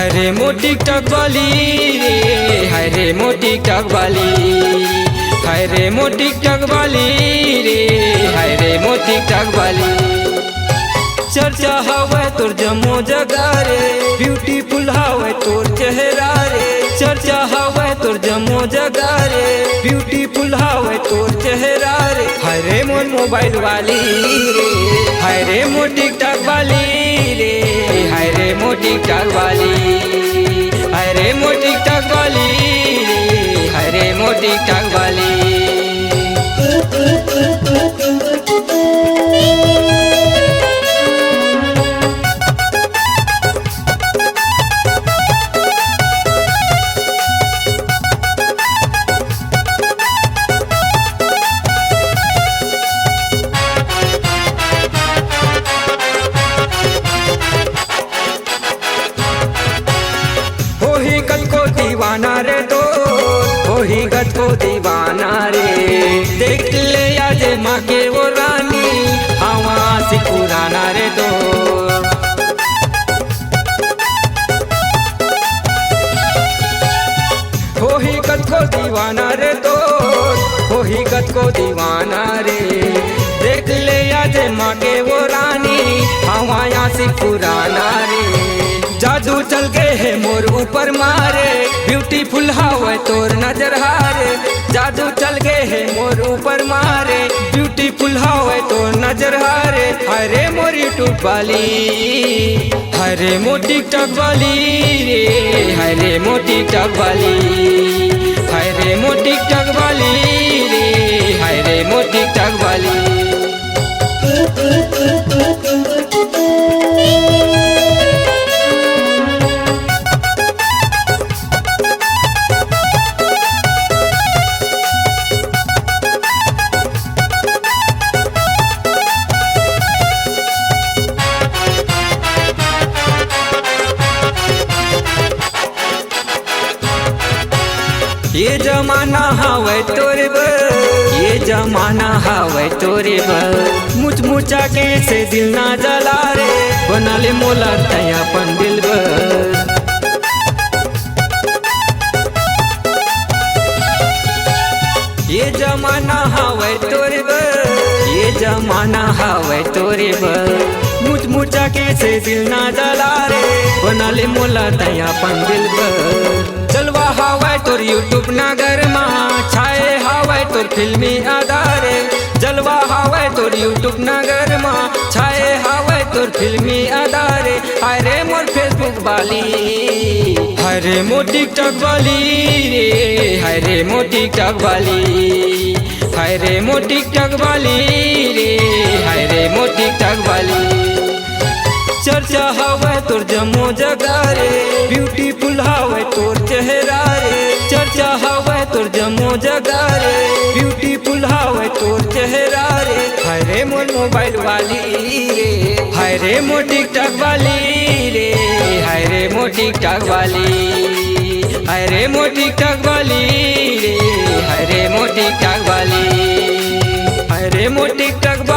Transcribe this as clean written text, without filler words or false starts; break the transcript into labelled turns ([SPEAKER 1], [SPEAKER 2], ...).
[SPEAKER 1] हाय रे मोटी टिकटॉक वाली रे, हाय रे मोटी टिकटॉक वाली, हाय रे मोटी टिकटॉक वाली रे, हाय रे मोटी टिकटॉक वाली। चर्चा हवे तोर जम्मो जगह रे, ब्यूटीफुल हवे तोर चेहरा रे। चर्चा हवे तोर जम्मो जगह रे, ब्यूटीफुल हवे तोर चेहरा रे। हाय रे मोर मोबाइल वाली रे, हाय रे मोर टिकटॉक वाली रे, हाय रे मोर टिकटॉक वाली, हाय रे मोर टिकटॉक वाली रे, हाय रे मोर टिकटॉक वाली। दीवाना रे तो वही गत को दीवाना रे। देख ले आज माँ के वो रानी, हवा से पुराना रे तो। वही गत को दीवाना रे तो वही गत को दीवाना रे। देख ले आज माँ के वो रानी, हवा से पुराना रे। जादू चल गए है मोर ऊपर मारे, ब्यूटीफुल हवे तोर नजर हारे। जादू चल गए है मोर ऊपर मारे, ब्यूटीफुल हवे तोर नजर हारे। हाय रे मोर यूट्यूब वाली, हाय रे मोर टिकटॉक वाली रे, हाय रे मोर टिकटॉक वाली, हाय रे मोर टिकटॉक वाली रे, हाय रे मोर टिकटॉक वाली। ये जमाना हवे तोरे बर, ये जमाना हवे तोरे बर। मुझ मुचा के से दिल ना जला रे, बना ले मोला तया अपन दिल बर। ये जमाना हवे तोरे बर, ये जमाना हवे तोरे बर। मुझ मुचा के से दिल ना जला रे, बना ले मोला तया अपन दिल बर। जलवा हवे तोर यूट्यूब नगर माँ, छाए हवे तोर फिल्मी आधारे। जलवा हवे तोर यूट्यूब नगर माँ, छाए हवे तोर फिल्मी आधारे। हाय रे मोर फेसबुक वाली, हाय रे मोर टिकटॉक वाली रे, हाय रे मोर टिकटॉक वाली, हाय रे मोर टिकटॉक वाली रे, हाय रे मोर टिकटॉक वाली। चर्चा हवे तोर जम्मो जगह रे, ब्यूटीफुल हवे तोर चेहरा रे। चर्चा हवे तोर जम्मो जगह रे, ब्यूटीफुल हवे तोर चेहरा रे। हाय रे मोर मोबाइल वाली रे, हाय रे मोर टिकटॉक वाली रे, हाय रे मोर टिकटॉक वाली, हाय रे मोर टिकटॉक वाली रे, हाय रे मोर टिकटॉक वाली, हाय रे मोर टिकटॉक